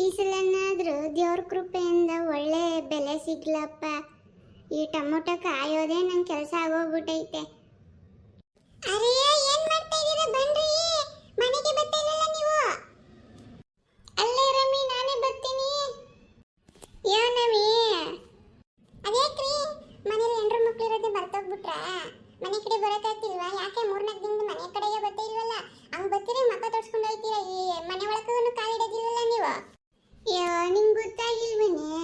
ಈ ಸಲನಾದ್ರೂ ದೇವ್ರ ಕೃಪೆಯಿಂದ ಒಳ್ಳೆ ಬೆಲೆ ಸಿಗ್ಲಪ್ಪ. ಈ ಟೊಮೊಟೊ ಕಾಯೋದೇ ನನ್ನ ಕೆಲಸ ಆಗೋಗ್ಬಿಟ್ಟೈತೆ. ಅರೇ ಏನ್ ಮಾಡ್ತಾ ಇದೀರಾ? ಬನ್ರಿ, ಮನೆಗೆ ಬರ್ತಾ ಇಲ್ಲಲ್ಲ ನೀವು? ಅಲ್ಲೇ ರಮಿ, ನಾನೇ ಬರ್ತೀನಿ. ಏನವಿ? ಅದೇಕ್ರಿ, ಮನೇಲಿ ಹೆಂಡ್ರು ಮಕ್ಳು ಇರೋದೇ ಬರ್ತೋಗ್ಬಿಟ್ರಾ? ಮನೆ ಕಡೆ ಬರಕಾಗ್ತಿಲ್ವಾ? ಯಾಕೆ 3-4 ದಿನದ ಮನೆ ಕಡೆಗೆ ಬರ್ತಾ ಇಲ್ವಲ್ಲ? ಹಂಗ್ ಬರ್ತೀರಿ ಮಕ್ಕ ತೊಡ್ಸ್ಕೊಂಡು ಹೋಗ್ತೀರಾ? ಈ ಮನೆ ಒಳಗೂ ಕಾಲಿಡೋದಿಲ್ವಲ್ಲ ನೀವು? ನಿಂಗೆ ಗೊತ್ತಾಗಿಲ್ವನೇ?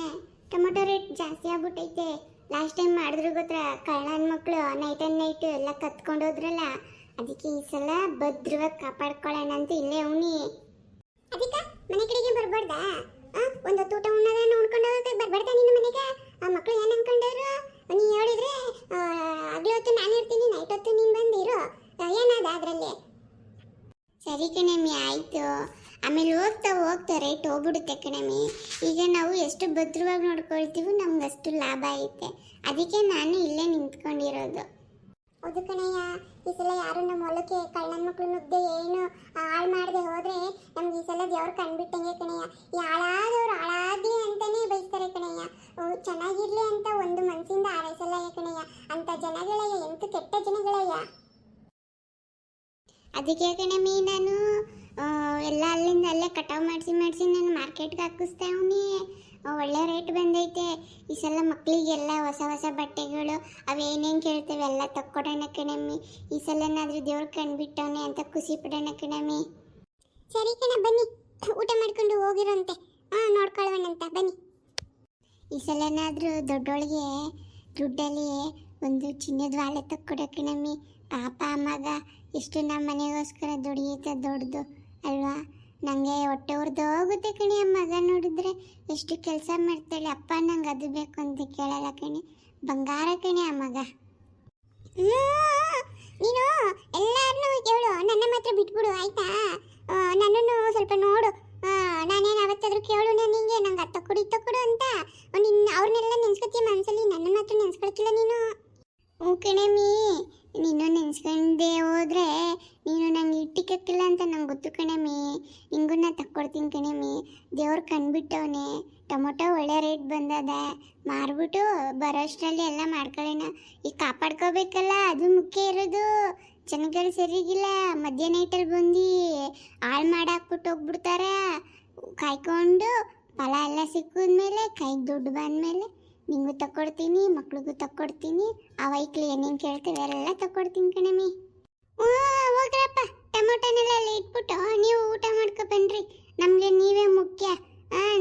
ಟೊಮೊಟೊ ರೇಟ್ ಜಾಸ್ತಿ ಆಗ್ಬಿಟ್ಟೈತೆ. ಲಾಸ್ಟ್ ಟೈಮ್ ಮಾಡಿದ್ರು ಗೊತ್ತಾ, ಕಳ್ಳನ ಮಕ್ಕಳು ನೈಟ್ ಆ್ಯಂಡ್ ನೈಟ್ ಎಲ್ಲ ಕತ್ಕೊಂಡು ಹೋದ್ರಲ್ಲ, ಅದಕ್ಕೆ ಈ ಸಲ ಭದ್ರವಾಗಿ ಕಾಪಾಡ್ಕೊಳ್ಳೋಣ ಅಂತ ಇಲ್ಲೇ ಅವನಿ. ಅದಕ್ಕೆ ಮನೆ ಕಡೆಗೆ ಬರಬಾರ್ದಾ? ಒಂದೊತ್ತು ಊಟ ಉಣ್ಣೋದನ್ನ ಉಣ್ಕೊಂಡು ಹೋಗಕ್ಕೆ ಬರಬಾರ್ದಾ ನಿನ್ನ ಮನೆಗೆ? ಆ ಮಕ್ಕಳು ಏನು ಅನ್ಕೊಂಡರು? ನೀ ಹೇಳಿದ್ರೆ ಹಗಲು ಹೊತ್ತು ನಾನು ಇರ್ತೀನಿ, ನೈಟ್ ಹೊತ್ತು ನೀನು ಬಂದಿರು. ಏನಾದ ಅದರಲ್ಲಿ? ಸರಿ ಕಣಮ್ಮಿ, ಆಯಿತು. ಆಮೇಲೆ ಹೋಗ್ತಾ ಹೋಗ್ತಾ ರೇಟ್ ಹೋಗ್ಬಿಡುತ್ತೆ ಕಣಮ್ಮಿ. ಈಗ ನಾವು ಎಷ್ಟು ಭದ್ರವಾಗಿ ನೋಡ್ಕೊಳ್ತೀವಿ ನಮ್ಗೆ ಅಷ್ಟು ಲಾಭ ಐತೆ. ಅದಕ್ಕೆ ನಾನು ಇಲ್ಲೇ ನಿಂತ್ಕೊಂಡಿರೋದು. ಹೌದು ಕಣಯ್ಯ, ಈ ಸಲ ಯಾರು ನಮ್ಮ ಹೊಲಕ್ಕೆ ಕಳ್ಳನ ಮಕ್ಕಳು ನುಗ್ದೆ ಏನು ಹಾಳು ಮಾಡದೆ ಹೋದ್ರೆ ನಮ್ಗೆ ಈ ಸಲ ದೇವ್ರು ಕಂಡ್ಬಿಟ್ಟಂಗೆ ಕಣಯ್ಯ. ಈ ಹಾಳಾದವ್ರು ಹಾಳಾದ್ಲಿ ಅಂತಾನೆ ಬಯಸ್ತಾರೆ ಕಣಯ್ಯ. ಚೆನ್ನಾಗಿರ್ಲಿ ಅಂತ ಒಂದು ಮನಸ್ಸಿಂದ ಹಾರೈಸಲ್ಲಯ್ಯ ಕಣಯ್ಯ. ಅಂತ ಜನಗಳಯ್ಯ, ಎಂತ ಕೆಟ್ಟ ಜನಗಳಯ್ಯ. ಅದಕ್ಕೆ ಕಣಮ್ಮಿ ನಾನು ಎಲ್ಲ ಅಲ್ಲಿಂದ ಅಲ್ಲೇ ಕಟಾವು ಮಾಡಿಸಿ ನಾನು ಮಾರ್ಕೆಟ್ಗೆ ಹಾಕಿಸ್ತಾ ಅವನಿ. ಒಳ್ಳೆ ರೇಟ್ ಬಂದೈತೆ. ಈ ಸಲ ಮಕ್ಕಳಿಗೆಲ್ಲ ಹೊಸ ಬಟ್ಟೆಗಳು ಅವೇನೇನು ಕೇಳ್ತೇವೆ ಎಲ್ಲ ತಕ್ಕೊಡೋಣ ಕಣಮ್ಮಿ. ಈ ಸಲನಾದ್ರೂ ದೇವ್ರು ಕಂಡ್ಬಿಟ್ಟವನೆ ಅಂತ ಖುಷಿ ಪಡೋಣ ಕಣಮ್ಮಿ. ಸರಿ ಕಣ, ಬನ್ನಿ ಊಟ ಮಾಡ್ಕೊಂಡು ಹೋಗಿರೋಂತೆ. ನೋಡ್ಕೊಳ್ಳೋಣಂತ ಬನ್ನಿ. ಈ ಸಲನಾದ್ರೂ ದೊಡ್ಡೋಳಿಗೆ ದುಡ್ಡಲ್ಲಿ ಒಂದು ಚಿನ್ನದ ವಾಲೆ ತಕ್ಕೊಡೋ ಕಣಮ್ಮಿ. ಪಾಪ ಮಗ ಎಷ್ಟು ನಮ್ಮ ಮನೆಗೋಸ್ಕರ ದುಡಿಯುತ್ತೆ ದೊಡ್ಡದು ಅಲ್ವಾ? ನನಗೆ ಹೊಟ್ಟೆ ಹೊರ್ದು ಹೋಗುತ್ತೆ ಕಣಿ. ಆ ಮಗ ನೋಡಿದ್ರೆ ಎಷ್ಟು ಕೆಲಸ ಮಾಡ್ತಾಳೆ. ಅಪ್ಪ ನಂಗೆ ಅದು ಬೇಕು ಅಂತ ಕೇಳಲ್ಲ ಕಣಿ. ಬಂಗಾರ ಕಣಿ ಆ ಮಗ. ನೀನು ಎಲ್ಲಾರನ್ನೂ ಕೇಳು, ನನ್ನ ಮಾತ್ರ ಬಿಟ್ಬಿಡು ಆಯ್ತಾ? ನನ್ನನ್ನು ಸ್ವಲ್ಪ ನೋಡು. ನಾನೇನು ಅವತ್ತಾದ್ರೂ ಕೇಳು ನಿಂಗೆ ನಂಗೆ ಅತ್ತ ಕೊಡು ಅಂತ. ಅವ್ರನ್ನೆಲ್ಲ ನೆನ್ಸ್ಕೊತೀಯ ಮನಸ್ಸಲ್ಲಿ, ನನ್ನ ಮಾತ್ರ ನೆನ್ಸ್ಕೊಳ್ತಿಲ್ಲ ನೀನು. ಹ್ಞೂ ಕಣಮ್ಮಿ, ನೀನು ನೆನ್ಸ್ಕೊಂಡೆ ಹೋದ್ರೆ ನೀನು ನಂಗೆ ಇಟ್ಟಿಕ್ಕಿಲ್ಲ ಅಂತ ನಂಗೆ ಗೊತ್ತು ಕಣಮ್ಮಿ. ನಿಂಗೂ ನಾನು ತಕ್ಕೊಡ್ತೀನಿ ಕಣಮ್ಮಿ. ದೇವ್ರು ಕಂಡ್ಬಿಟ್ಟವನೆ. ಟೊಮೊಟೊ ಒಳ್ಳೆ ರೇಟ್ ಬಂದದ, ಮಾರ್ಬಿಟ್ಟು ಬರೋಷ್ಟರಲ್ಲಿ ಎಲ್ಲ ಮಾಡ್ಕೊಳ್ಳೋಣ. ಈಗ ಕಾಪಾಡ್ಕೋಬೇಕಲ್ಲ, ಅದು ಮುಖ್ಯ ಇರೋದು. ಜನಗಳು ಸರಿಗಿಲ್ಲ, ಮಧ್ಯ ನೈಟಲ್ಲಿ ಬಂದು ಹಾಳು ಮಾಡಾಕ್ಬಿಟ್ಟು ಹೋಗ್ಬಿಡ್ತಾರೆ. ಕಾಯ್ಕೊಂಡು ಫಲ ಎಲ್ಲ ಸಿಕ್ಕಿದ್ಮೇಲೆ ಕೈಗೆ ದುಡ್ಡು ಬಂದಮೇಲೆ ನಿಂಗೂ ತಕ್ಕೊಡ್ತೀನಿ, ಮಕ್ಳಿಗೂ ತಕ್ಕೊಡ್ತೀನಿ. ಆ ವೈಕ್ಲಿ ಏನೇನು ಕೇಳ್ತೇವೆ ಎಲ್ಲ ತಕ್ಕೊಡ್ತೀನಿ ಕಣಮ್ಮಿ. ಹೋಗ್ರಪ್ಪ, ಟೊಮೊಟೊನೆಲ್ಲ ಅಲ್ಲಿ ಇಟ್ಬಿಟ್ಟು ನೀವು ಊಟ ಮಾಡ್ಕೊ ಬನ್ರಿ. ನಮಗೆ ನೀವೇ ಮುಖ್ಯ.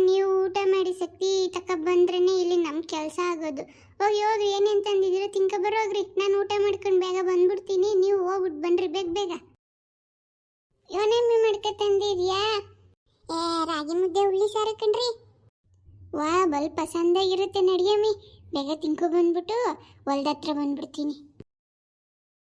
ನೀವು ಊಟ ಮಾಡಿ ಶಕ್ತಿ ತಗೊಬಂದ್ರೇ ಇಲ್ಲಿ ನಮ್ಮ ಕೆಲಸ ಆಗೋದು. ಹೋಗ್ರಿ ಏನೇನು ತಂದಿದ್ದೀರೋ ತಿನ್ಕೊ ಬರೋಗ್ರಿ. ನಾನು ಊಟ ಮಾಡ್ಕೊಂಡು ಬೇಗ ಬಂದ್ಬಿಡ್ತೀನಿ, ನೀವು ಹೋಗ್ಬಿಟ್ಟು ಬನ್ರಿ ಬೇಗ. ಏನೇನು ಮಾಡ್ಕೊ ತಂದಿದ್ಯಾ? ರಾಗಿ ಮುದ್ದೆ ಹುಳ್ಳಿ ಸಾರು ಕಣ್ರಿ. ವಾ, ಬಲ್ ಪಸಂದಾಗಿರುತ್ತೆ. ನಡಿಯಮ್ಮಿ, ಬೇಗ ತಿನ್ಕೊ ಬಂದ್ಬಿಟ್ಟು ಹೊಲ್ದ ಹತ್ರ ಬಂದ್ಬಿಡ್ತೀನಿ.